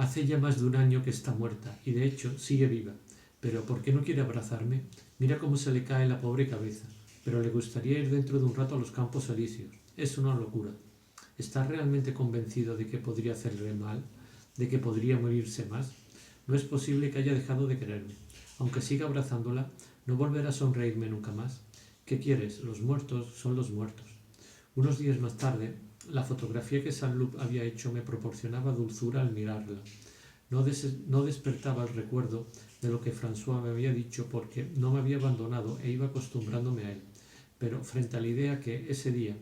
Hace ya más de un año que está muerta y de hecho sigue viva. Pero ¿por qué no quiere abrazarme? Mira cómo se le cae la pobre cabeza. Pero le gustaría ir dentro de un rato a los Campos Elíseos. Es una locura. ¿Está realmente convencido de que podría hacerle mal? ¿De que podría morirse más? No es posible que haya dejado de quererme. Aunque siga abrazándola, no volverá a sonreírme nunca más. ¿Qué quieres? Los muertos son los muertos. Unos días más tarde, la fotografía que Saint-Loup había hecho me proporcionaba dulzura al mirarla. No despertaba el recuerdo de lo que François me había dicho porque no me había abandonado e iba acostumbrándome a él. Pero frente a la idea que ese día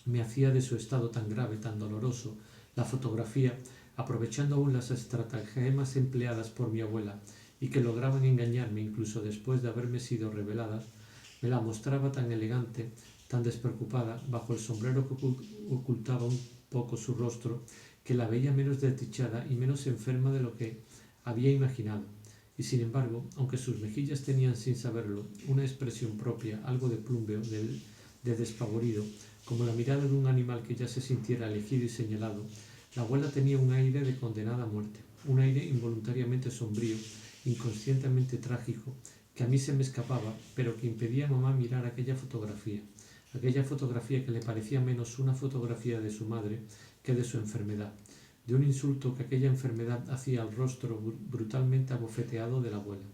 me hacía de su estado tan grave, tan doloroso, la fotografía, aprovechando aún las estratagemas empleadas por mi abuela y que lograban engañarme incluso después de haberme sido reveladas, me la mostraba tan elegante, tan despreocupada, bajo el sombrero que ocultaba un poco su rostro, que la veía menos desdichada y menos enferma de lo que había imaginado. Y sin embargo, aunque sus mejillas tenían sin saberlo una expresión propia, algo de plumbeo, de despavorido, como la mirada de un animal que ya se sintiera elegido y señalado, la abuela tenía un aire de condenada a muerte, un aire involuntariamente sombrío, inconscientemente trágico, que a mí se me escapaba, pero que impedía a mamá mirar aquella fotografía que le parecía menos una fotografía de su madre que de su enfermedad, de un insulto que aquella enfermedad hacía al rostro brutalmente abofeteado de la abuela.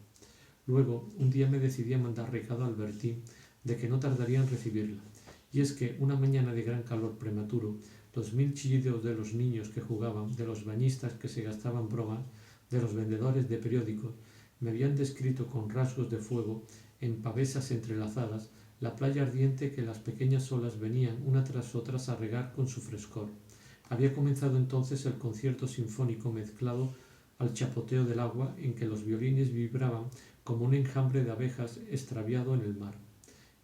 Luego, un día me decidí a mandar recado a Albertín de que no tardaría en recibirla. Y es que una mañana de gran calor prematuro, los mil chillidos de los niños que jugaban, de los bañistas que se gastaban bromas, de los vendedores de periódicos, me habían descrito con rasgos de fuego, en pavesas entrelazadas, la playa ardiente que las pequeñas olas venían una tras otras a regar con su frescor. Había comenzado entonces el concierto sinfónico mezclado al chapoteo del agua en que los violines vibraban como un enjambre de abejas extraviado en el mar.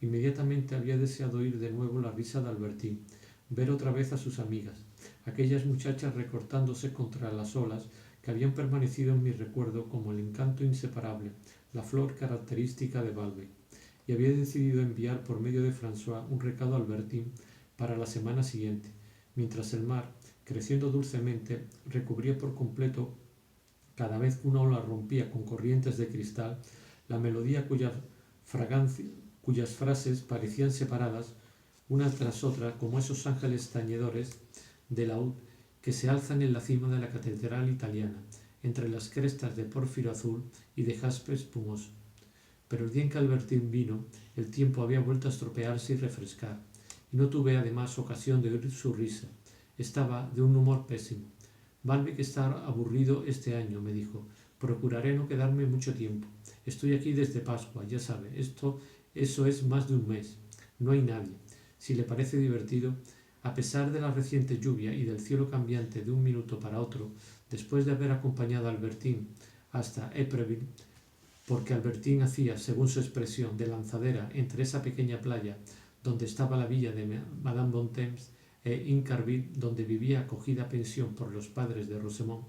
Inmediatamente había deseado oír de nuevo la risa de Albertín, ver otra vez a sus amigas, aquellas muchachas recortándose contra las olas que habían permanecido en mi recuerdo como el encanto inseparable, la flor característica de Balbe, y había decidido enviar por medio de François un recado a Albertín para la semana siguiente, mientras el mar, creciendo dulcemente, recubría por completo, cada vez que una ola rompía con corrientes de cristal, la melodía cuyas frases parecían separadas una tras otra como esos ángeles tañedores de laúd que se alzan en la cima de la catedral italiana, entre las crestas de pórfiro azul y de jaspe espumoso. Pero el día en que Albertín vino, el tiempo había vuelto a estropearse y refrescar, y no tuve además ocasión de oír su risa. Estaba de un humor pésimo. Valve que está aburrido este año, me dijo. Procuraré no quedarme mucho tiempo. Estoy aquí desde Pascua, ya sabe, eso es más de un mes. No hay nadie. Si le parece divertido, a pesar de la reciente lluvia y del cielo cambiante de un minuto para otro, después de haber acompañado a Albertín hasta Épreville, porque Albertín hacía, según su expresión, de lanzadera entre esa pequeña playa donde estaba la villa de Madame Bontemps e Incarville, donde vivía acogida pensión por los padres de Rosemont,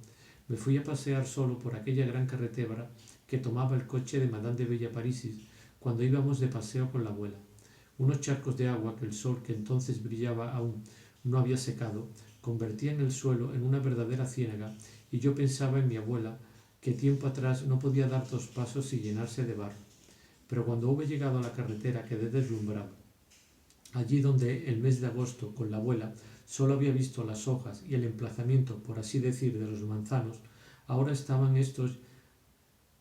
me fui a pasear solo por aquella gran carretera que tomaba el coche de Madame de Villaparisis cuando íbamos de paseo con la abuela. Unos charcos de agua que el sol, que entonces brillaba aún, no había secado, convertían el suelo en una verdadera ciénaga, y yo pensaba en mi abuela, que tiempo atrás no podía dar 2 pasos sin llenarse de barro. Pero cuando hube llegado a la carretera quedé deslumbrado. Allí donde el mes de agosto, con la abuela, solo había visto las hojas y el emplazamiento, por así decir, de los manzanos, ahora estaban estos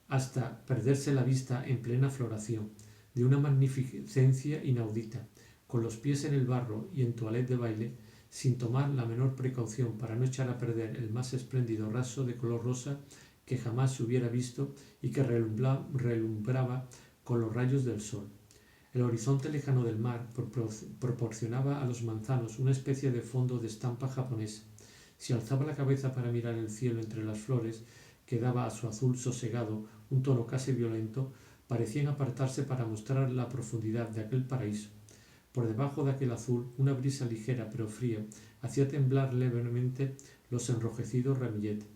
hasta perderse la vista en plena floración, de una magnificencia inaudita, con los pies en el barro y en toilette de baile, sin tomar la menor precaución para no echar a perder el más espléndido raso de color rosa que jamás se hubiera visto y que relumbraba con los rayos del sol. El horizonte lejano del mar proporcionaba a los manzanos una especie de fondo de estampa japonesa. Si alzaba la cabeza para mirar el cielo entre las flores, que daba a su azul sosegado un tono casi violento, parecían apartarse para mostrar la profundidad de aquel paraíso. Por debajo de aquel azul, una brisa ligera pero fría hacía temblar levemente los enrojecidos ramilletes.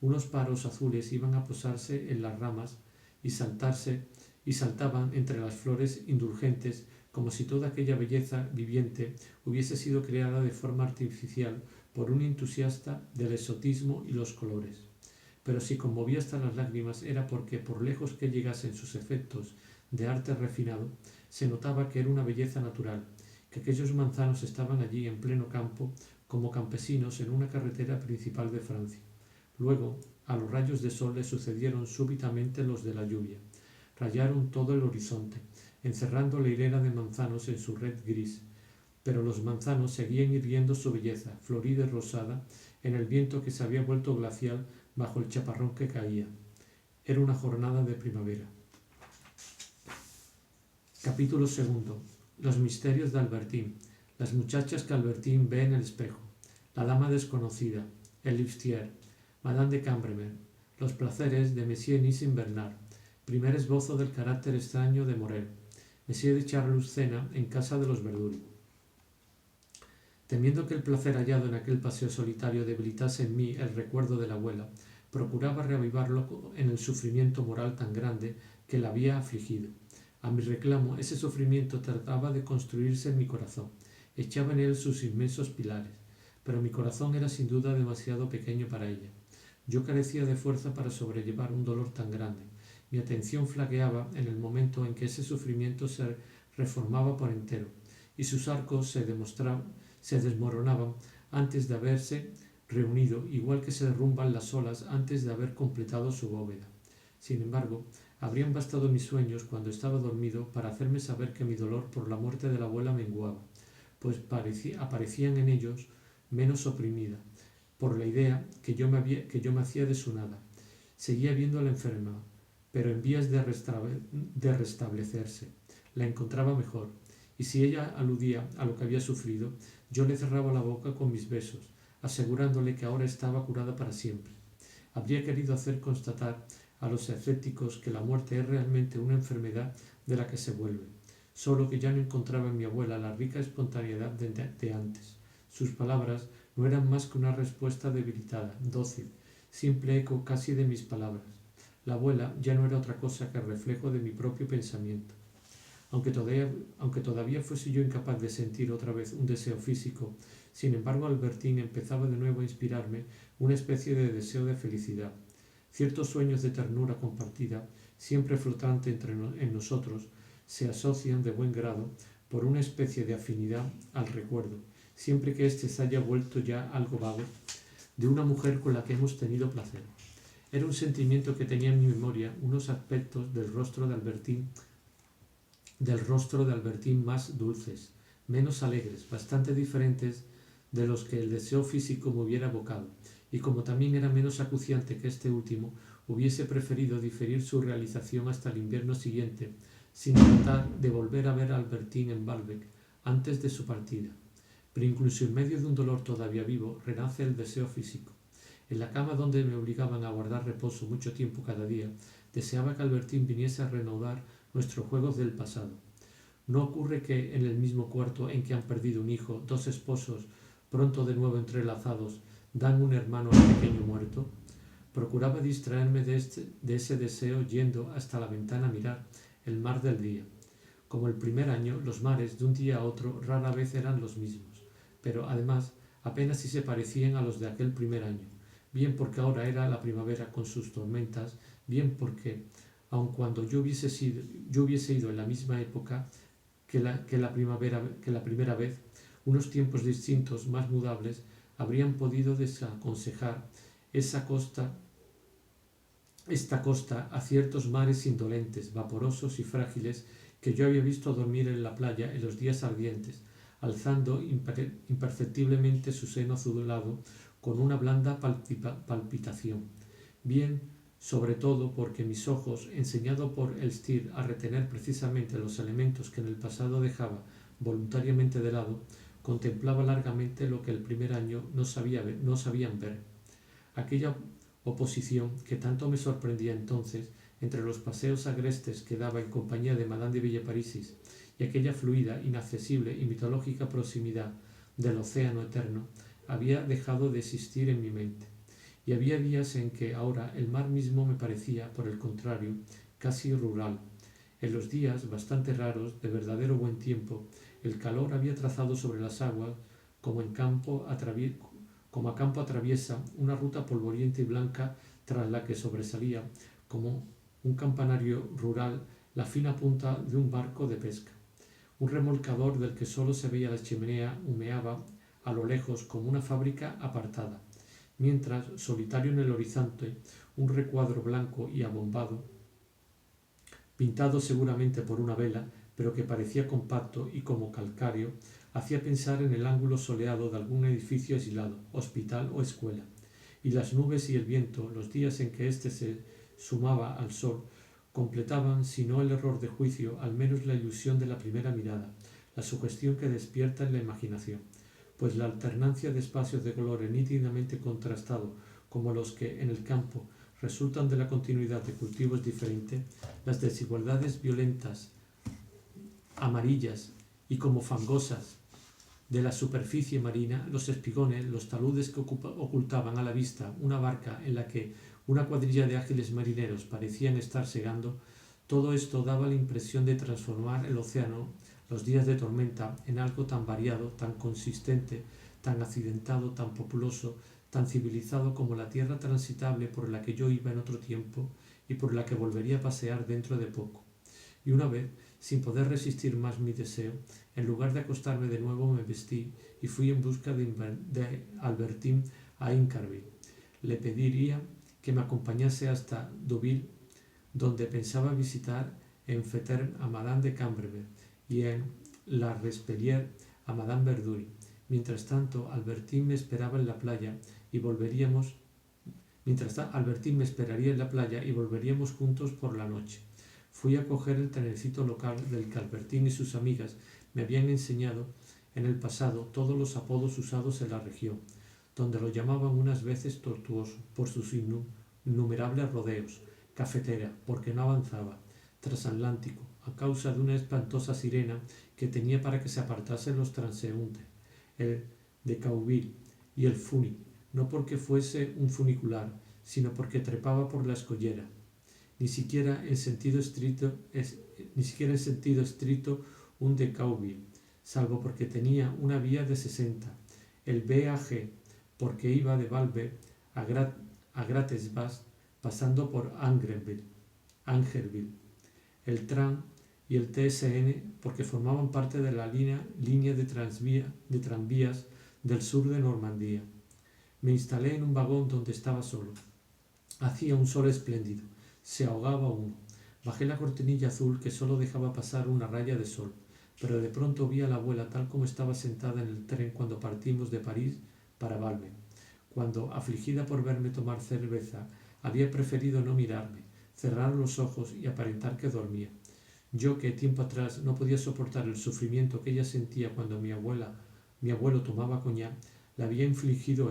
Unos paros azules iban a posarse en las ramas y saltaban entre las flores indulgentes como si toda aquella belleza viviente hubiese sido creada de forma artificial por un entusiasta del exotismo y los colores. pero si conmovía hasta las lágrimas era porque, por lejos que llegasen sus efectos de arte refinado, se notaba que era una belleza natural, que aquellos manzanos estaban allí en pleno campo como campesinos en una carretera principal de Francia. Luego, a los rayos de sol le sucedieron súbitamente los de la lluvia. Rayaron todo el horizonte, encerrando la hilera de manzanos en su red gris, pero los manzanos seguían irguiendo su belleza, florida y rosada, en el viento que se había vuelto glacial bajo el chaparrón que caía. Era una jornada de primavera. Capítulo 2. Los misterios de Albertine. Las muchachas que Albertine ve en el espejo. La dama desconocida. El liftier. Madame de Cambremer. Los placeres de Monsieur Nissim-Bernard. Primer esbozo del carácter extraño de Morel. Monsieur de Charlus cena en casa de los Verduri. Temiendo que el placer hallado en aquel paseo solitario debilitase en mí el recuerdo de la abuela, procuraba reavivarlo en el sufrimiento moral tan grande que la había afligido. A mi reclamo, ese sufrimiento trataba de construirse en mi corazón, echaba en él sus inmensos pilares, pero mi corazón era sin duda demasiado pequeño para ella. Yo carecía de fuerza para sobrellevar un dolor tan grande. Mi atención flaqueaba en el momento en que ese sufrimiento se reformaba por entero, y sus arcos se desmoronaban antes de haberse reunido, igual que se derrumban las olas antes de haber completado su bóveda. Sin embargo, habrían bastado mis sueños cuando estaba dormido para hacerme saber que mi dolor por la muerte de la abuela menguaba, pues aparecían en ellos menos oprimida, por la idea que yo me hacía de su nada. Seguía viendo a la enferma, pero en vías de restablecerse. La encontraba mejor, y si ella aludía a lo que había sufrido, yo le cerraba la boca con mis besos, asegurándole que ahora estaba curada para siempre. Habría querido hacer constatar a los escépticos que la muerte es realmente una enfermedad de la que se vuelve, solo que ya no encontraba en mi abuela la rica espontaneidad de antes. Sus palabras no eran más que una respuesta debilitada, dócil, simple eco casi de mis palabras. La abuela ya no era otra cosa que el reflejo de mi propio pensamiento. Aunque todavía fuese yo incapaz de sentir otra vez un deseo físico, sin embargo Albertine empezaba de nuevo a inspirarme una especie de deseo de felicidad. Ciertos sueños de ternura compartida, siempre flotante en nosotros, se asocian de buen grado por una especie de afinidad al recuerdo, siempre que éste se haya vuelto ya algo vago, de una mujer con la que hemos tenido placer. Era un sentimiento que tenía en mi memoria unos aspectos del rostro de Albertine más dulces, menos alegres, bastante diferentes de los que el deseo físico me hubiera evocado, y como también era menos acuciante que este último, hubiese preferido diferir su realización hasta el invierno siguiente, sin tratar de volver a ver a Albertine en Balbec antes de su partida. Pero incluso en medio de un dolor todavía vivo, renace el deseo físico. En la cama donde me obligaban a guardar reposo mucho tiempo cada día, deseaba que Albertine viniese a reanudar nuestros juegos del pasado. ¿No ocurre que en el mismo cuarto en que han perdido un hijo, dos esposos, pronto de nuevo entrelazados, dan un hermano al pequeño muerto? Procuraba distraerme de ese deseo yendo hasta la ventana a mirar el mar del día. Como el primer año, los mares de un día a otro rara vez eran los mismos, pero además apenas si se parecían a los de aquel primer año, bien porque ahora era la primavera con sus tormentas, bien porque, aun cuando yo hubiese ido en la misma época que la primera vez, unos tiempos distintos, más mudables, habrían podido desaconsejar esta costa a ciertos mares indolentes, vaporosos y frágiles que yo había visto dormir en la playa en los días ardientes, alzando imperceptiblemente su seno azulado con una blanda palpitación. Bien, sobre todo porque mis ojos, enseñados por Elstir a retener precisamente los elementos que en el pasado dejaba voluntariamente de lado, contemplaba largamente lo que el primer año no sabían ver. Aquella oposición que tanto me sorprendía entonces entre los paseos agrestes que daba en compañía de Madame de Villeparisis y aquella fluida, inaccesible y mitológica proximidad del océano eterno, había dejado de existir en mi mente. Y había días en que ahora el mar mismo me parecía, por el contrario, casi rural. En los días, bastante raros, de verdadero buen tiempo, el calor había trazado sobre las aguas, como en campo como a campo atraviesa una ruta polvorienta y blanca tras la que sobresalía, como un campanario rural, la fina punta de un barco de pesca. Un remolcador del que solo se veía la chimenea humeaba a lo lejos como una fábrica apartada, mientras, solitario en el horizonte, un recuadro blanco y abombado, pintado seguramente por una vela, pero que parecía compacto y como calcáreo, hacía pensar en el ángulo soleado de algún edificio aislado, hospital o escuela. Y las nubes y el viento, los días en que éste se sumaba al sol, completaban, si no el error de juicio, al menos la ilusión de la primera mirada, la sugestión que despierta en la imaginación, pues la alternancia de espacios de colores nítidamente contrastados, como los que en el campo resultan de la continuidad de cultivos diferentes, las desigualdades violentas, amarillas y como fangosas de la superficie marina, los espigones, los taludes que ocultaban a la vista una barca en la que una cuadrilla de ágiles marineros parecían estar segando, todo esto daba la impresión de transformar el océano, los días de tormenta, en algo tan variado, tan consistente, tan accidentado, tan populoso, tan civilizado como la tierra transitable por la que yo iba en otro tiempo y por la que volvería a pasear dentro de poco. Y una vez, sin poder resistir más mi deseo, en lugar de acostarme de nuevo me vestí y fui en busca de Albertine a Incarville. Le pediría que me acompañase hasta Deauville, donde pensaba visitar en Féterne a Madame de Cambervell y en La Respellière a Madame Verdury. Mientras tanto, Albertine me esperaba en la playa y volveríamos. Albertine me esperaría en la playa y volveríamos juntos por la noche. Fui a coger el trenecito local del que Albertine y sus amigas me habían enseñado en el pasado todos los apodos usados en la región, donde lo llamaban unas veces tortuoso por sus innumerables rodeos, cafetera porque no avanzaba, transatlántico a causa de una espantosa sirena que tenía para que se apartasen los transeúntes, el de Cauville y el Funi, no porque fuese un funicular, sino porque trepaba por la escollera. Ni siquiera en sentido estricto un de Cauville, salvo porque tenía una vía de 60, el BAG, porque iba de Valbe a Gratesbast pasando por Angerville, el tram y el TSN porque formaban parte de la línea de tranvías del sur de Normandía. Me instalé en un vagón donde estaba solo. Hacía un sol espléndido. Se ahogaba uno. Bajé la cortinilla azul que solo dejaba pasar una raya de sol, pero de pronto vi a la abuela tal como estaba sentada en el tren cuando partimos de París para Valme, cuando, afligida por verme tomar cerveza, había preferido no mirarme, cerrar los ojos y aparentar que dormía. Yo, que tiempo atrás no podía soportar el sufrimiento que ella sentía cuando mi abuelo tomaba coñac, le había infligido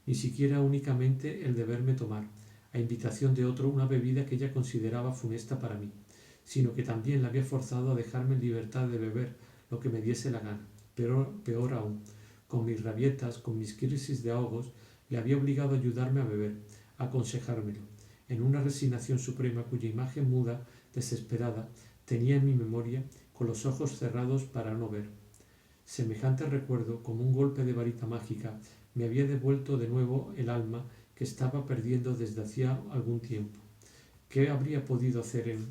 ni siquiera únicamente el de verme tomar, a invitación de otro, una bebida que ella consideraba funesta para mí, sino que también la había forzado a dejarme en libertad de beber lo que me diese la gana. Peor aún, con mis rabietas, con mis crisis de ahogos, le había obligado a ayudarme a beber, a aconsejármelo, en una resignación suprema cuya imagen muda, desesperada, tenía en mi memoria con los ojos cerrados para no ver. Semejante recuerdo, como un golpe de varita mágica, me había devuelto de nuevo el alma que estaba perdiendo desde hacía algún tiempo. ¿Qué habría podido hacer en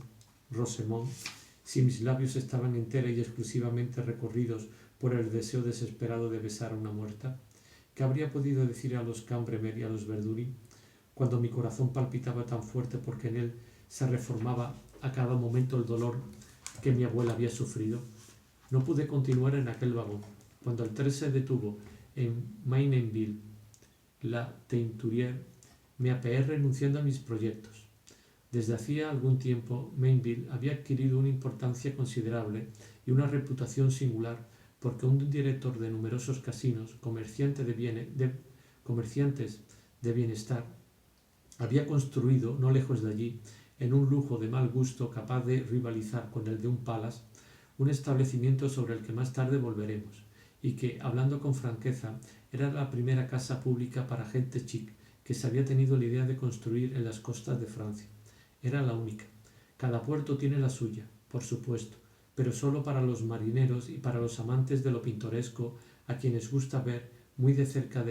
Rosemont si mis labios estaban entera y exclusivamente recorridos por el deseo desesperado de besar a una muerta? ¿Qué habría podido decir a los Cambremer y a los Verdury cuando mi corazón palpitaba tan fuerte porque en él se reformaba a cada momento el dolor que mi abuela había sufrido? No pude continuar en aquel vagón. Cuando el tren se detuvo en Mainainville, la Teinturière, me apeé renunciando a mis proyectos. Desde hacía algún tiempo, Mainville había adquirido una importancia considerable y una reputación singular porque un director de numerosos casinos, comerciantes de bienestar, había construido, no lejos de allí, en un lujo de mal gusto capaz de rivalizar con el de un palace, un establecimiento sobre el que más tarde volveremos, y que, hablando con franqueza, era la primera casa pública para gente chic que se había tenido la idea de construir en las costas de Francia. Era la única. Cada puerto tiene la suya, por supuesto, pero solo para los marineros y para los amantes de lo pintoresco, a quienes gusta ver muy de cerca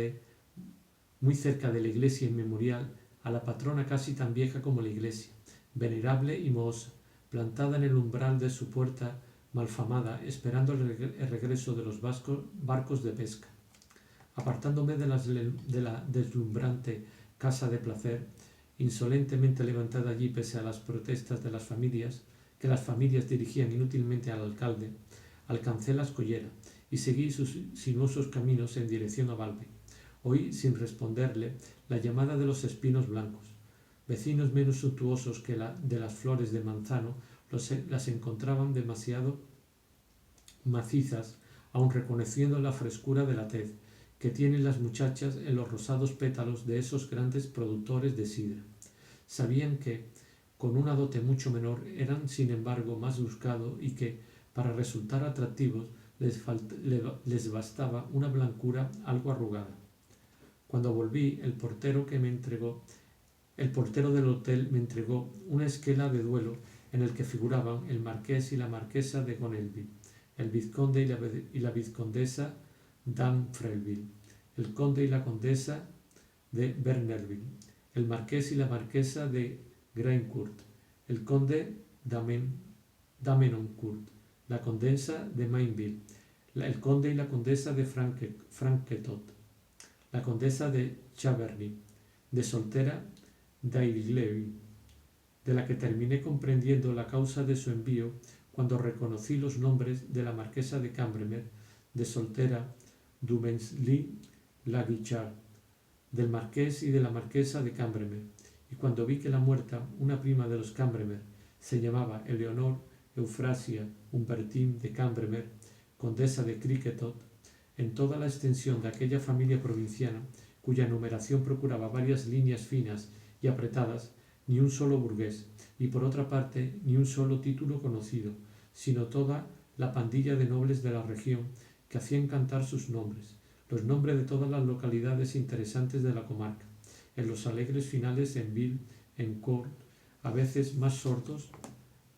muy cerca de la iglesia inmemorial, a la patrona casi tan vieja como la iglesia, venerable y mohosa, plantada en el umbral de su puerta malfamada, esperando el regreso de los barcos de pesca. Apartándome de la deslumbrante casa de placer, insolentemente levantada allí pese a las protestas de las familias, que las familias dirigían inútilmente al alcalde, alcancé la escollera y seguí sus sinuosos caminos en dirección a Valby. Oí, sin responderle, la llamada de los espinos blancos. Vecinos menos suntuosos que la de las flores de manzano las encontraban demasiado macizas, aun reconociendo la frescura de la tez que tienen las muchachas en los rosados pétalos de esos grandes productores de sidra. Sabían que, con una dote mucho menor, eran sin embargo más buscados y que, para resultar atractivos, les bastaba una blancura algo arrugada. Cuando volví, el portero del hotel me entregó una esquela de duelo en el que figuraban el marqués y la marquesa de Gonelville, el vizconde y la vizcondesa d'Amfreville, el conde y la condesa de Bernerville, el marqués y la marquesa de Graincourt, el conde d'Amenoncourt, la condesa de Mainville, el conde y la condesa de Franquetot, la condesa de Chaverny, de soltera d'Ailly, de la que terminé comprendiendo la causa de su envío cuando reconocí los nombres de la marquesa de Cambremer, de soltera d'Umensly-la-Guichard, del marqués y de la marquesa de Cambremer, y cuando vi que la muerta, una prima de los Cambremer, se llamaba Eleonor Eufrasia Humbertine de Cambremer, condesa de Criquetot, en toda la extensión de aquella familia provinciana, cuya numeración procuraba varias líneas finas y apretadas, ni un solo burgués, y por otra parte ni un solo título conocido, sino toda la pandilla de nobles de la región que hacían cantar sus nombres, los nombres de todas las localidades interesantes de la comarca, en los alegres finales en Ville, en Court, a veces más sordos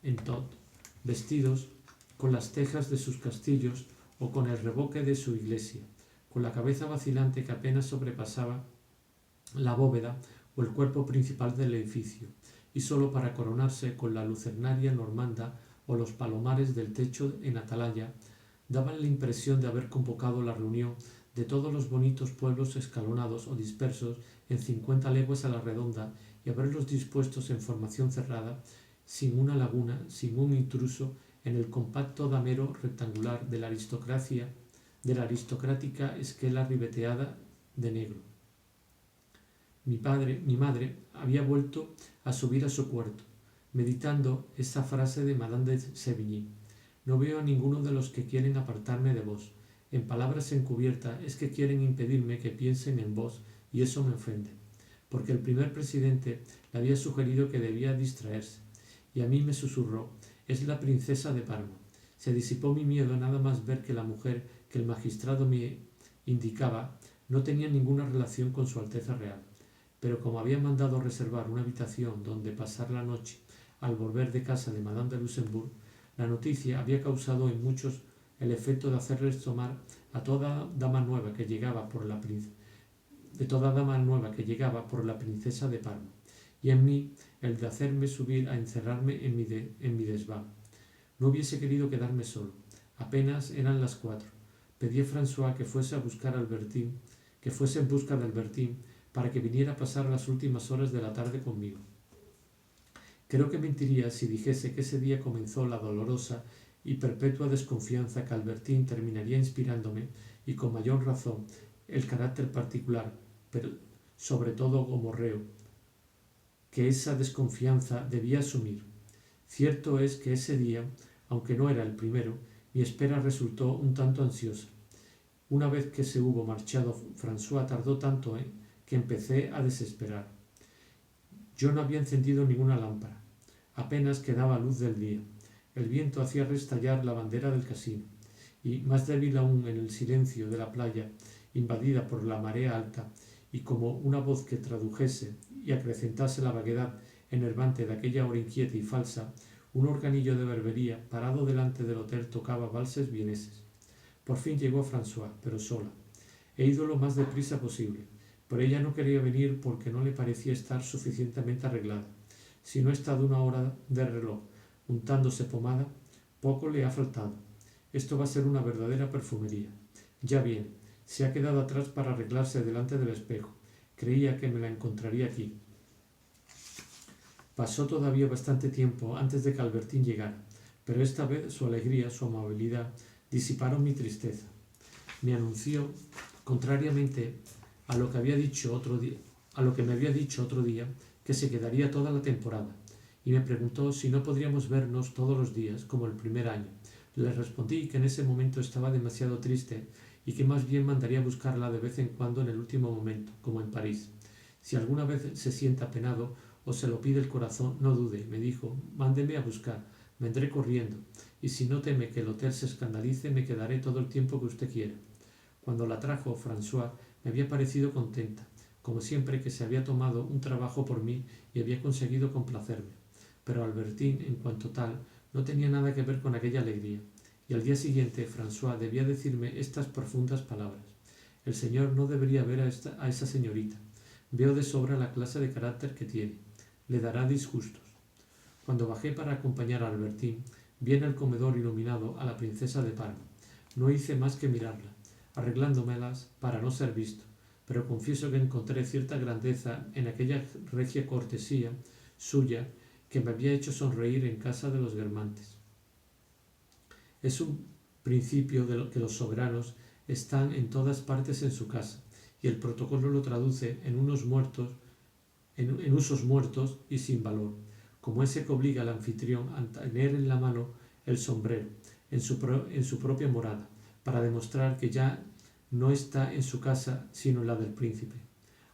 en Tot, vestidos con las tejas de sus castillos o con el revoque de su iglesia, con la cabeza vacilante que apenas sobrepasaba la bóveda o el cuerpo principal del edificio, y sólo para coronarse con la lucernaria normanda o los palomares del techo en atalaya, daban la impresión de haber convocado la reunión de todos los bonitos pueblos escalonados o dispersos en 50 leguas a la redonda y haberlos dispuestos en formación cerrada, sin una laguna, sin un intruso, en el compacto damero rectangular de la aristocrática esquela ribeteada de negro. Mi madre había vuelto a subir a su cuarto, meditando esa frase de Madame de Sévigné: no veo a ninguno de los que quieren apartarme de vos. En palabras encubiertas es que quieren impedirme que piensen en vos, y eso me ofende, porque el primer presidente le había sugerido que debía distraerse, y a mí me susurró: es la princesa de Parma. Se disipó mi miedo nada más ver que la mujer que el magistrado me indicaba no tenía ninguna relación con su Alteza Real, pero como había mandado reservar una habitación donde pasar la noche al volver de casa de Madame de Luxembourg, la noticia había causado en muchos el efecto de hacerles tomar a toda dama nueva que llegaba por la princesa de Parma, y en mí el de hacerme subir a encerrarme en mi desván. No hubiese querido quedarme solo. Apenas eran las 4. Pedí a François que fuese en busca de Albertine para que viniera a pasar las últimas horas de la tarde conmigo. Creo que mentiría si dijese que ese día comenzó la dolorosa y perpetua desconfianza que Albertine terminaría inspirándome, y con mayor razón el carácter particular, pero sobre todo gomorreo, que esa desconfianza debía asumir. Cierto es que ese día, aunque no era el primero, mi espera resultó un tanto ansiosa. Una vez que se hubo marchado, François tardó tanto que empecé a desesperar. Yo no había encendido ninguna lámpara. Apenas quedaba luz del día. El viento hacía restallar la bandera del casino, y, más débil aún en el silencio de la playa, invadida por la marea alta, y como una voz que tradujese y acrecentase la vaguedad enervante de aquella hora inquieta y falsa, un organillo de berbería parado delante del hotel tocaba valses vieneses. Por fin llegó François, pero sola. He ido lo más deprisa posible. pero ella no quería venir porque no le parecía estar suficientemente arreglada. Si no ha estado 1 hora de reloj untándose pomada, poco le ha faltado. Esto va a ser una verdadera perfumería. Ya viene. Se ha quedado atrás para arreglarse delante del espejo. Creía que me la encontraría aquí. Pasó todavía bastante tiempo antes de que Albertín llegara, pero esta vez su alegría, su amabilidad, disiparon mi tristeza. Me anunció, contrariamente a lo que me había dicho otro día, que se quedaría toda la temporada, y me preguntó si no podríamos vernos todos los días, como el primer año. Le respondí que en ese momento estaba demasiado triste y que más bien mandaría a buscarla de vez en cuando en el último momento, como en París. Si alguna vez se sienta apenado o se lo pide el corazón, no dude, me dijo, mándeme a buscar, vendré corriendo, y si no teme que el hotel se escandalice, me quedaré todo el tiempo que usted quiera. Cuando la trajo François, me había parecido contenta, como siempre que se había tomado un trabajo por mí y había conseguido complacerme. Pero Albertín, en cuanto tal, no tenía nada que ver con aquella alegría, y al día siguiente François debía decirme estas profundas palabras. El señor no debería ver a esa señorita. Veo de sobra la clase de carácter que tiene. Le dará disgustos. Cuando bajé para acompañar a Albertín, vi en el comedor iluminado a la princesa de Parma. No hice más que mirarla, arreglándomelas para no ser visto, pero confieso que encontré cierta grandeza en aquella regia cortesía suya que me había hecho sonreír en casa de los Guermantes. Es un principio de lo que los soberanos están en todas partes en su casa, y el protocolo lo traduce en usos muertos y sin valor, como ese que obliga al anfitrión a tener en la mano el sombrero en su propia morada, para demostrar que ya no está en su casa sino en la del príncipe.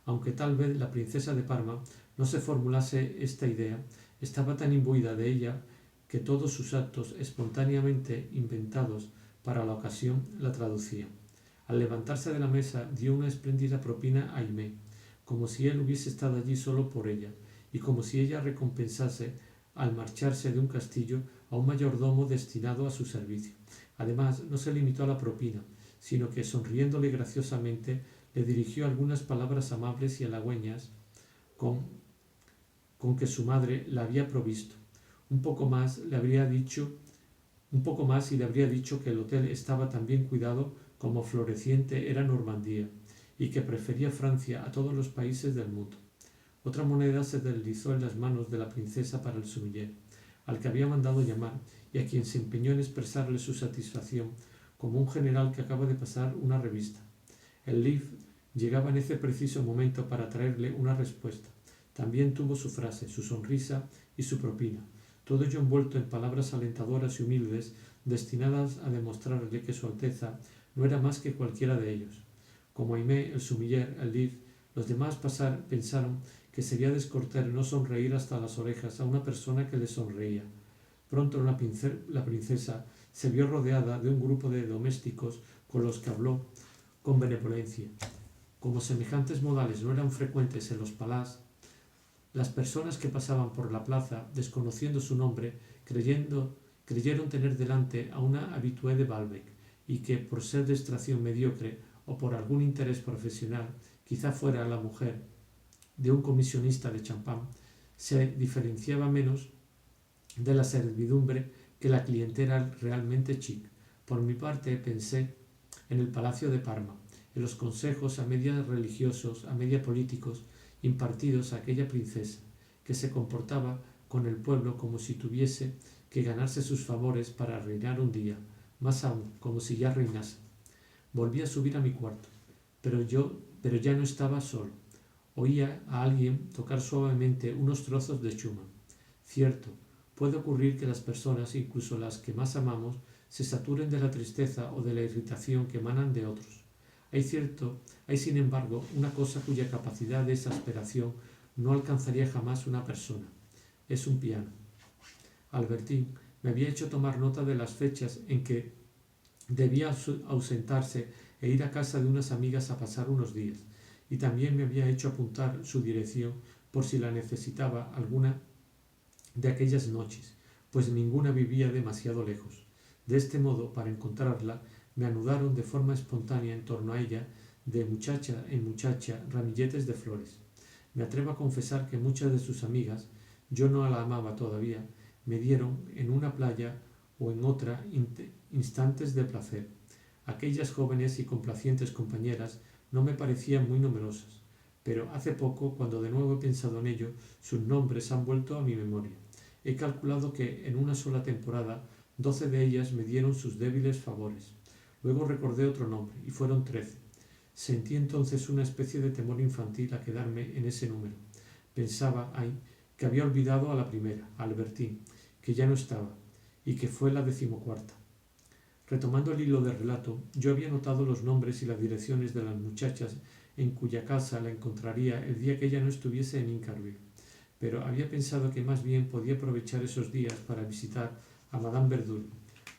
Aunque tal vez la princesa de Parma no se formulase esta idea, estaba tan imbuida de ella que todos sus actos espontáneamente inventados para la ocasión la traducían. Al levantarse de la mesa dio una espléndida propina a Aimé, como si él hubiese estado allí solo por ella, y como si ella recompensase al marcharse de un castillo a un mayordomo destinado a su servicio. Además, no se limitó a la propina, sino que, sonriéndole graciosamente, le dirigió algunas palabras amables y halagüeñas con que su madre la había provisto. Un poco más y le habría dicho que el hotel estaba tan bien cuidado como floreciente era Normandía, y que prefería Francia a todos los países del mundo. Otra moneda se deslizó en las manos de la princesa para el sumiller, al que había mandado llamar y a quien se empeñó en expresarle su satisfacción como un general que acaba de pasar una revista. El Livre llegaba en ese preciso momento para traerle una respuesta. También tuvo su frase, su sonrisa y su propina, todo ello envuelto en palabras alentadoras y humildes destinadas a demostrarle que su Alteza no era más que cualquiera de ellos. Como Aimé, el sumiller, el Livre, los demás pensaron que sería descortés no sonreír hasta las orejas a una persona que le sonreía. Pronto la princesa se vio rodeada de un grupo de domésticos con los que habló con benevolencia. Como semejantes modales no eran frecuentes en los palás, las personas que pasaban por la plaza, desconociendo su nombre, creyeron tener delante a una habitué de Balbec, y que, por ser de extracción mediocre o por algún interés profesional, quizá fuera la mujer de un comisionista de champán, se diferenciaba menos de la servidumbre que la clientela realmente chic. Por mi parte pensé en el Palacio de Parma, en los consejos a media religiosos, a media políticos, impartidos a aquella princesa, que se comportaba con el pueblo como si tuviese que ganarse sus favores para reinar un día, más aún, como si ya reinase. Volví a subir a mi cuarto, pero ya no estaba solo. Oía a alguien tocar suavemente unos trozos de Schumann. Cierto, puede ocurrir que las personas, incluso las que más amamos, se saturen de la tristeza o de la irritación que emanan de otros. Hay sin embargo una cosa cuya capacidad de exasperación no alcanzaría jamás una persona. Es un piano. Albertín me había hecho tomar nota de las fechas en que debía ausentarse e ir a casa de unas amigas a pasar unos días, y también me había hecho apuntar su dirección por si la necesitaba alguna de aquellas noches, pues ninguna vivía demasiado lejos. De este modo, para encontrarla, me anudaron de forma espontánea en torno a ella de muchacha en muchacha ramilletes de flores. Me atrevo a confesar que muchas de sus amigas, yo no la amaba todavía, me dieron en una playa o en otra instantes de placer. Aquellas jóvenes y complacientes compañeras no me parecían muy numerosas, pero hace poco, cuando de nuevo he pensado en ello, sus nombres han vuelto a mi memoria. He calculado que en una sola temporada 12 de ellas me dieron sus débiles favores. Luego recordé otro nombre, y fueron 13. Sentí entonces una especie de temor infantil a quedarme en ese número. Pensaba, que había olvidado a la primera, a Albertine, que ya no estaba, y que fue la 14ª. Retomando el hilo del relato, yo había notado los nombres y las direcciones de las muchachas en cuya casa la encontraría el día que ella no estuviese en Incarville, pero había pensado que más bien podía aprovechar esos días para visitar a Madame Verdun.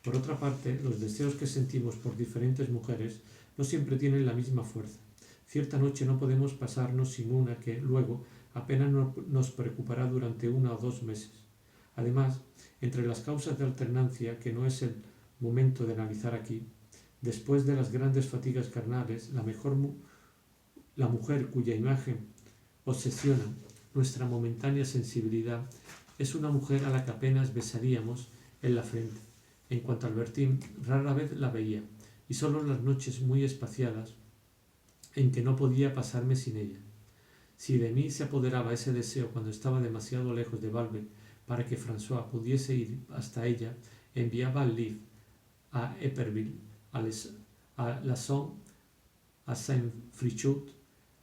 Por otra parte, los deseos que sentimos por diferentes mujeres no siempre tienen la misma fuerza. Cierta noche no podemos pasarnos sin una que, luego, apenas nos preocupará durante 1 o 2 meses. Además, entre las causas de alternancia, que no es el momento de analizar aquí, después de las grandes fatigas carnales, la mujer cuya imagen obsesiona nuestra momentánea sensibilidad es una mujer a la que apenas besaríamos en la frente. En cuanto a Albertine, rara vez la veía, y solo las noches muy espaciadas en que no podía pasarme sin ella. Si de mí se apoderaba ese deseo cuando estaba demasiado lejos de Balbe para que François pudiese ir hasta ella, enviaba al Liv, a Éperville, a Lasson, a Saint-Frichot,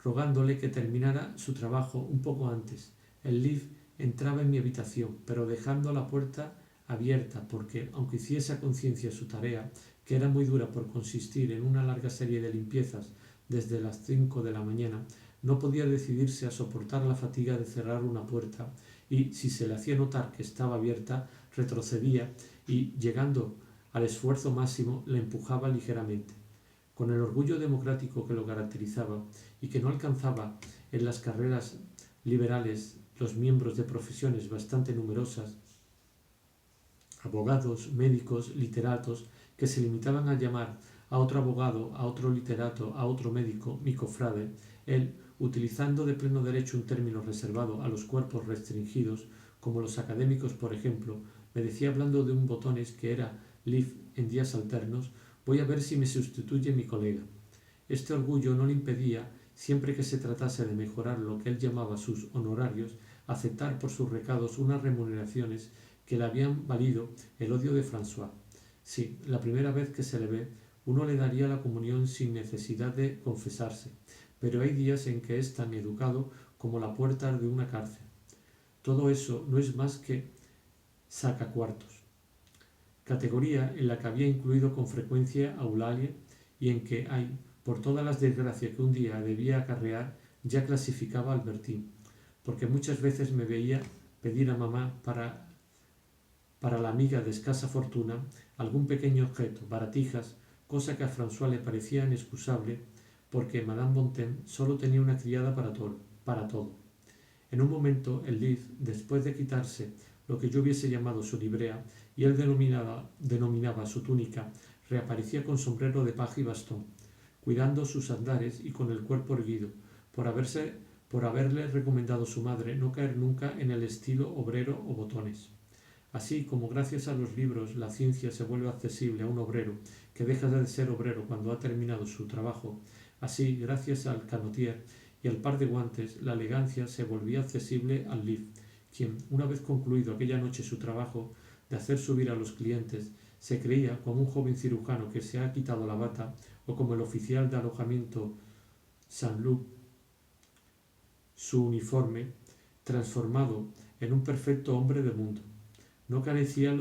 rogándole que terminara su trabajo un poco antes. El Liv entraba en mi habitación, pero dejando la puerta abierta, porque, aunque hiciese a conciencia su tarea, que era muy dura por consistir en una larga serie de limpiezas desde las 5 de la mañana, no podía decidirse a soportar la fatiga de cerrar una puerta y, si se le hacía notar que estaba abierta, retrocedía y, llegando al esfuerzo máximo, la empujaba ligeramente. Con el orgullo democrático que lo caracterizaba y que no alcanzaba en las carreras liberales los miembros de profesiones bastante numerosas, abogados, médicos, literatos, que se limitaban a llamar a otro abogado, a otro literato, a otro médico, mi cofrade, él, utilizando de pleno derecho un término reservado a los cuerpos restringidos, como los académicos por ejemplo, me decía hablando de un botones que era Liv en días alternos, voy a ver si me sustituye mi colega. Este orgullo no le impedía, siempre que se tratase de mejorar lo que él llamaba sus honorarios, aceptar por sus recados unas remuneraciones que le habían valido el odio de François. Sí, la primera vez que se le ve, uno le daría la comunión sin necesidad de confesarse, pero hay días en que es tan educado como la puerta de una cárcel. Todo eso no es más que sacacuartos, categoría en la que había incluido con frecuencia a Eulalie y en que por todas las desgracias que un día debía acarrear, ya clasificaba a Albertine, porque muchas veces me veía pedir a mamá para la amiga de escasa fortuna algún pequeño objeto, baratijas, cosa que a François le parecía inexcusable porque Madame Bontemps solo tenía una criada para todo. En un momento, el Liv, después de quitarse lo que yo hubiese llamado su librea y él denominaba su túnica, reaparecía con sombrero de paja y bastón, cuidando sus andares y con el cuerpo erguido, por haberle recomendado su madre no caer nunca en el estilo obrero o botones. Así como gracias a los libros la ciencia se vuelve accesible a un obrero que deja de ser obrero cuando ha terminado su trabajo, así, gracias al canotier y al par de guantes, la elegancia se volvía accesible al Liv, quien, una vez concluido aquella noche su trabajo de hacer subir a los clientes, se creía como un joven cirujano que se ha quitado la bata o como el oficial de alojamiento Saint-Loup su uniforme, transformado en un perfecto hombre de mundo. No carecía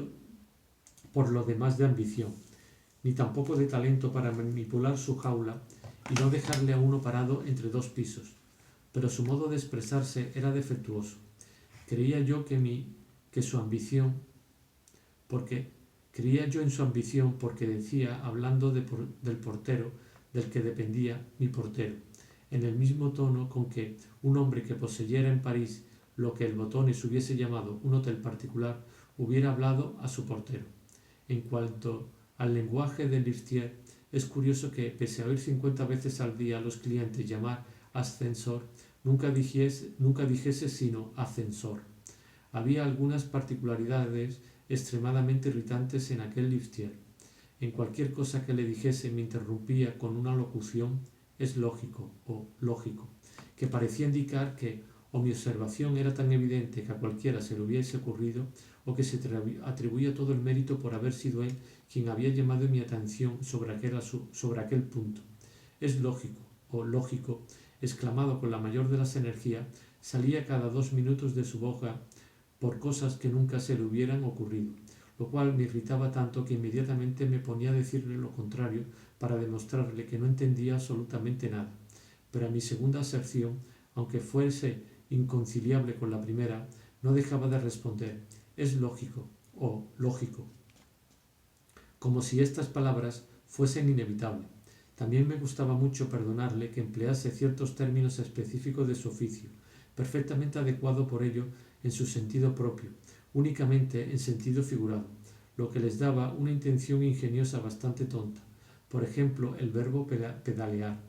por lo demás de ambición, ni tampoco de talento para manipular su jaula y no dejarle a uno parado entre 2 pisos, pero su modo de expresarse era defectuoso. Creía yo en su ambición porque decía, hablando del portero del que dependía, mi portero, en el mismo tono con que un hombre que poseyera en París lo que el Botones hubiese llamado un hotel particular hubiera hablado a su portero. En cuanto al lenguaje de Liftier, Es curioso que, pese a oír 50 veces al día a los clientes llamar ascensor, nunca dijese sino ascensor. Había algunas particularidades extremadamente irritantes en aquel liftier. En cualquier cosa que le dijese me interrumpía con una locución «es lógico» o «lógico», que parecía indicar que o mi observación era tan evidente que a cualquiera se le hubiese ocurrido, o que se atribuía todo el mérito por haber sido él quien había llamado mi atención sobre aquel punto. «Es lógico» o «lógico», exclamado con la mayor de las energías, salía cada 2 minutos de su boca por cosas que nunca se le hubieran ocurrido, lo cual me irritaba tanto que inmediatamente me ponía a decirle lo contrario para demostrarle que no entendía absolutamente nada. Pero a mi segunda aserción, aunque fuese inconciliable con la primera, no dejaba de responder «es lógico» o «lógico», como si estas palabras fuesen inevitables. También me gustaba mucho perdonarle que emplease ciertos términos específicos de su oficio, perfectamente adecuado por ello en su sentido propio, únicamente en sentido figurado, lo que les daba una intención ingeniosa bastante tonta. Por ejemplo, el verbo pedalear.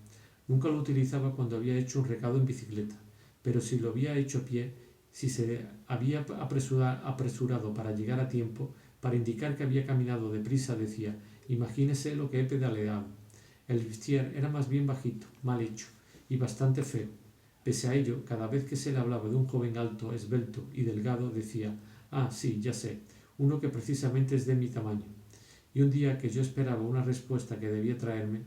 Nunca lo utilizaba cuando había hecho un recado en bicicleta, pero si lo había hecho a pie, si se había apresurado para llegar a tiempo, para indicar que había caminado deprisa, decía «imagínese lo que he pedaleado». El liftier era más bien bajito, mal hecho y bastante feo. Pese a ello, cada vez que se le hablaba de un joven alto, esbelto y delgado, decía «ah, sí, ya sé, uno que precisamente es de mi tamaño». Y un día que yo esperaba una respuesta que debía traerme,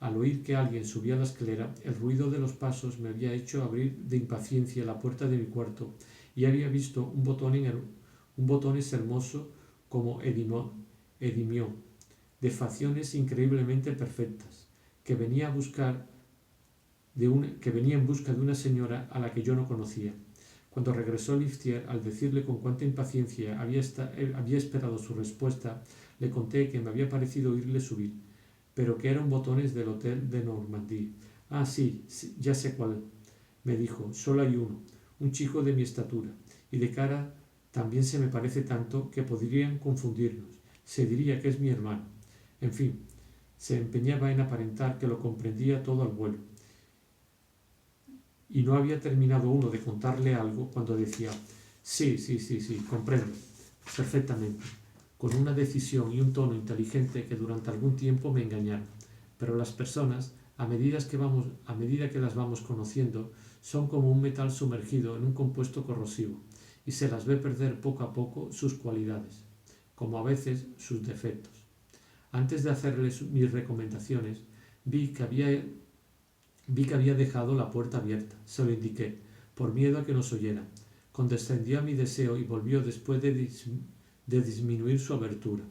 al oír que alguien subía la escalera, el ruido de los pasos me había hecho abrir de impaciencia la puerta de mi cuarto y había visto un botones hermoso como Edimió, de facciones increíblemente perfectas, que venía en busca de una señora a la que yo no conocía. Cuando regresó Liftier, al decirle con cuánta impaciencia había esperado su respuesta, le conté que me había parecido oírle subir, pero que eran botones del hotel de Normandía. «Ah, sí, ya sé cuál», me dijo, «solo hay uno, un chico de mi estatura, y de cara también se me parece tanto que podrían confundirnos. Se diría que es mi hermano». En fin, se empeñaba en aparentar que lo comprendía todo al vuelo. Y no había terminado uno de contarle algo cuando decía «sí, comprendo, perfectamente», con una decisión y un tono inteligente que durante algún tiempo me engañaron. Pero las personas, a medida que las vamos conociendo, son como un metal sumergido en un compuesto corrosivo, y se las ve perder poco a poco sus cualidades, como a veces sus defectos. Antes de hacerles mis recomendaciones, vi que había dejado la puerta abierta. Se lo indiqué, por miedo a que nos oyera. Condescendió a mi deseo y volvió después de disminuir su abertura.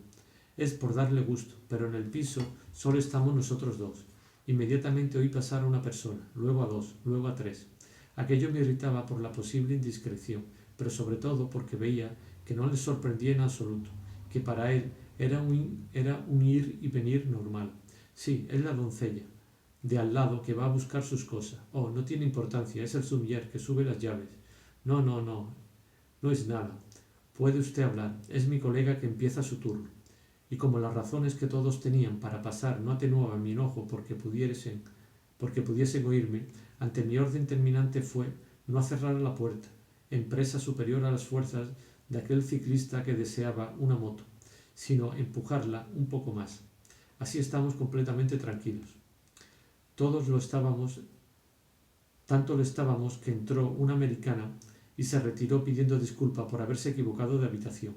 Es por darle gusto, pero en el piso solo estamos nosotros dos. Inmediatamente oí pasar a una persona, luego a 2, luego a 3. Aquello me irritaba por la posible indiscreción, pero sobre todo porque veía que no le sorprendía en absoluto, que para él era un ir y venir normal. Sí, es la doncella de al lado que va a buscar sus cosas. Oh, no tiene importancia, es el sommelier que sube las llaves. No es nada. Puede usted hablar, es mi colega que empieza su turno. Y como las razones que todos tenían para pasar no atenuaban mi enojo porque pudiesen oírme, ante mi orden terminante fue no cerrar la puerta, empresa superior a las fuerzas de aquel ciclista que deseaba una moto, sino empujarla un poco más. Así estamos completamente tranquilos. Todos lo estábamos, tanto lo estábamos que entró una americana y se retiró pidiendo disculpa por haberse equivocado de habitación.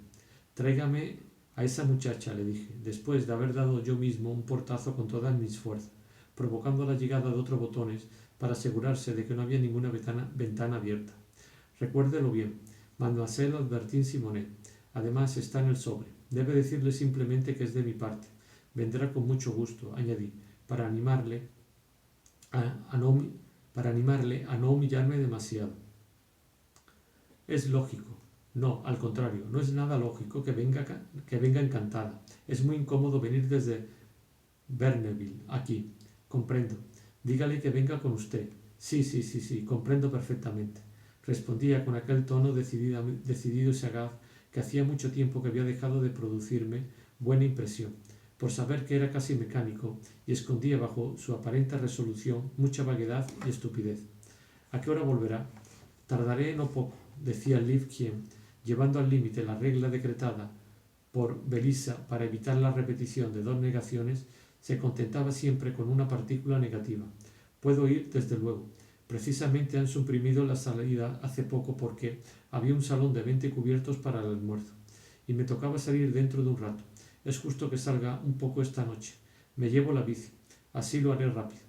«Tráigame a esa muchacha», le dije, después de haber dado yo mismo un portazo con todas mis fuerzas, provocando la llegada de otros botones para asegurarse de que no había ninguna ventana abierta. «Recuérdelo bien, Mademoiselle Albertine Simonet. Además está en el sobre. Debe decirle simplemente que es de mi parte. Vendrá con mucho gusto», añadí, para animarle a no humillarme demasiado. «Es lógico». «No, al contrario, no es nada lógico que venga encantada. Es muy incómodo venir desde Verneville aquí. Comprendo. Dígale que venga con usted». Sí, comprendo perfectamente», respondía con aquel tono decidido y sagaz que hacía mucho tiempo que había dejado de producirme buena impresión. por saber que era casi mecánico y escondía bajo su aparente resolución mucha vaguedad y estupidez. ¿A qué hora volverá? Tardaré no poco, decía Liv, quien, llevando al límite la regla decretada por Belisa para evitar la repetición de dos negaciones, se contentaba siempre con una partícula negativa. Puedo ir, desde luego. Precisamente han suprimido la salida hace poco porque había un salón de 20 cubiertos para el almuerzo, y me tocaba salir dentro de un rato. Es justo que salga un poco esta noche. Me llevo la bici. Así lo haré rápido.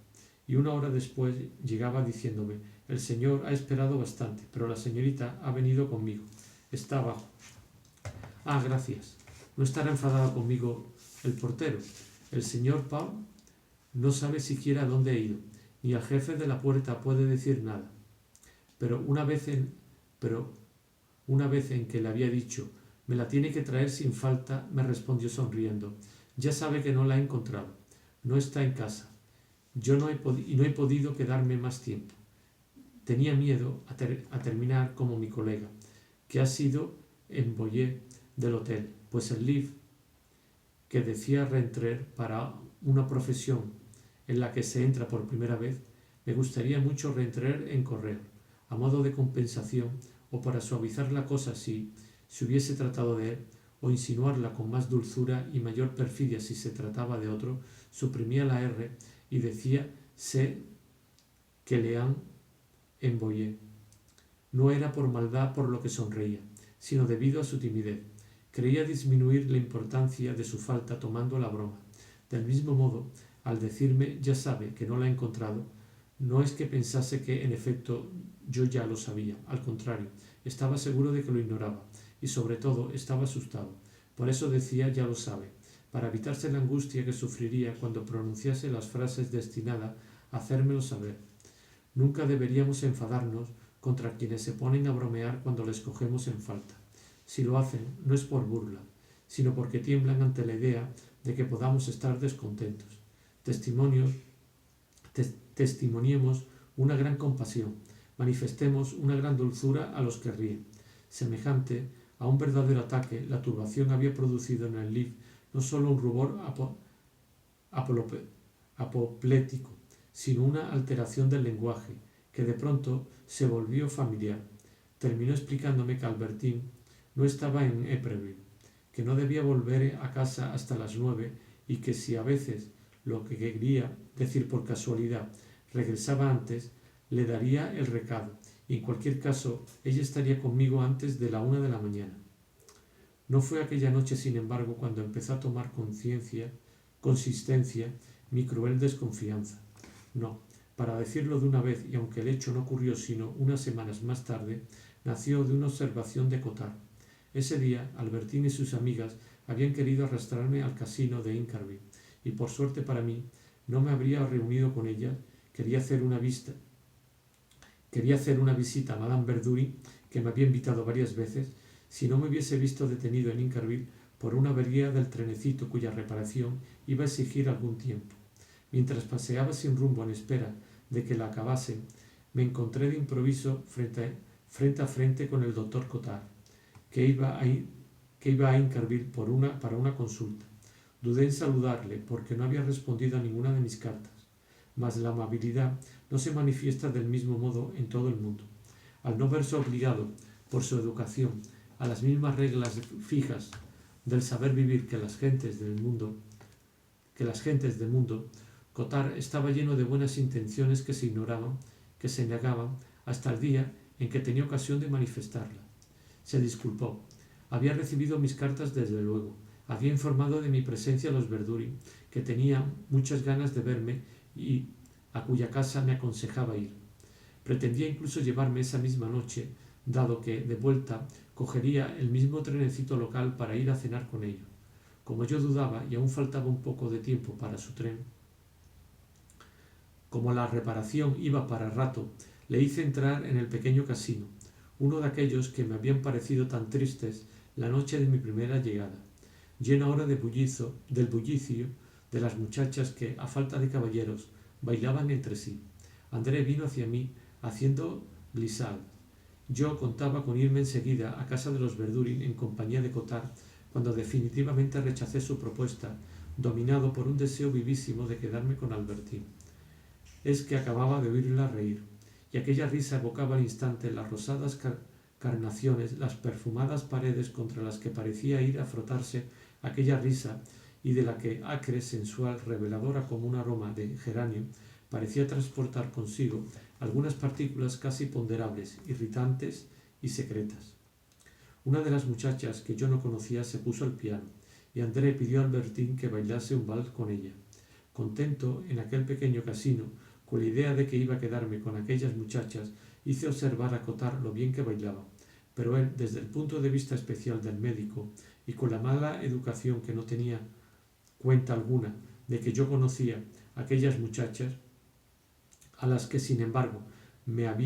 Y una hora después llegaba diciéndome: el señor ha esperado bastante, pero la señorita ha venido conmigo. Está abajo. Ah, gracias. ¿No estará enfadado conmigo el portero? El señor Paul no sabe siquiera a dónde he ido, ni al jefe de la puerta puede decir nada. Pero una vez en que le había dicho: me la tiene que traer sin falta, me respondió sonriendo: ya sabe que no la he encontrado. No está en casa. Yo no he podido quedarme más tiempo. Tenía miedo a terminar como mi colega, que ha sido envoyé del hotel, pues el Liv, que decía rentrer para una profesión en la que se entra por primera vez, me gustaría mucho rentrer en correo, a modo de compensación o para suavizar la cosa si hubiese tratado de él, o insinuarla con más dulzura y mayor perfidia si se trataba de otro, suprimía la R y decía sé que le han envoyé. No era por maldad por lo que sonreía, sino debido a su timidez. Creía disminuir la importancia de su falta tomando la broma. Del mismo modo, al decirme ya sabe que no la ha encontrado, no es que pensase que en efecto yo ya lo sabía. Al contrario, estaba seguro de que lo ignoraba y sobre todo estaba asustado. Por eso decía ya lo sabe, para evitarse la angustia que sufriría cuando pronunciase las frases destinadas a hacérmelo saber. Nunca deberíamos enfadarnos contra quienes se ponen a bromear cuando les cogemos en falta. Si lo hacen, no es por burla, sino porque tiemblan ante la idea de que podamos estar descontentos. Testimoniemos una gran compasión, manifestemos una gran dulzura a los que ríen. Semejante a un verdadero ataque, la turbación había producido en el Liv no solo un rubor apoplético, sino una alteración del lenguaje, que de pronto se volvió familiar. Terminó explicándome que Albertín no estaba en Épreville, que no debía volver a casa hasta las 9 y que si a veces, lo que quería decir por casualidad, regresaba antes, le daría el recado, y en cualquier caso ella estaría conmigo antes de la 1 de la mañana. No fue aquella noche, sin embargo, cuando empezó a tomar consistencia mi cruel desconfianza. No, para decirlo de una vez, y aunque el hecho no ocurrió sino unas semanas más tarde, nació de una observación de Cottard. Ese día, Albertín y sus amigas habían querido arrastrarme al casino de Incarville, y por suerte para mí, no me habría reunido con ellas. Quería hacer una visita a Madame Verdurin, que me había invitado varias veces, si no me hubiese visto detenido en Incarville por una avería del trenecito cuya reparación iba a exigir algún tiempo. Mientras paseaba sin rumbo en espera de que la acabasen, me encontré de improviso frente a frente con el doctor Cottard, que iba a Incarville para una consulta. Dudé en saludarle porque no había respondido a ninguna de mis cartas, mas la amabilidad no se manifiesta del mismo modo en todo el mundo. Al no verse obligado por su educación a las mismas reglas fijas del saber vivir que las gentes del mundo, Cottard estaba lleno de buenas intenciones que se negaban hasta el día en que tenía ocasión de manifestarlas. Se disculpó. Había recibido mis cartas desde luego. Había informado de mi presencia a los Verdurin, que tenían muchas ganas de verme y a cuya casa me aconsejaba ir. Pretendía incluso llevarme esa misma noche, dado que, de vuelta, cogería el mismo trenecito local para ir a cenar con ellos. Como yo dudaba y aún faltaba un poco de tiempo para su tren, como la reparación iba para rato, le hice entrar en el pequeño casino, uno de aquellos que me habían parecido tan tristes la noche de mi primera llegada, lleno ahora del bullicio de las muchachas que, a falta de caballeros, bailaban entre sí. André vino hacia mí haciendo glissade. Yo contaba con irme enseguida a casa de los Verdurin en compañía de Cottard, cuando definitivamente rechacé su propuesta dominado por un deseo vivísimo de quedarme con Albertine. Es que acababa de oírla reír, y aquella risa evocaba al instante las rosadas carnaciones, las perfumadas paredes contra las que parecía ir a frotarse aquella risa, y de la que, acre, sensual, reveladora como un aroma de geranio, parecía transportar consigo algunas partículas casi ponderables, irritantes y secretas. Una de las muchachas que yo no conocía se puso al piano, y André pidió a Albertine que bailase un vals con ella. Contento en aquel pequeño casino, con la idea de que iba a quedarme con aquellas muchachas, hice observar a Cottard lo bien que bailaba, pero él, desde el punto de vista especial del médico, y con la mala educación que no tenía cuenta alguna de que yo conocía aquellas muchachas, a las que sin embargo me había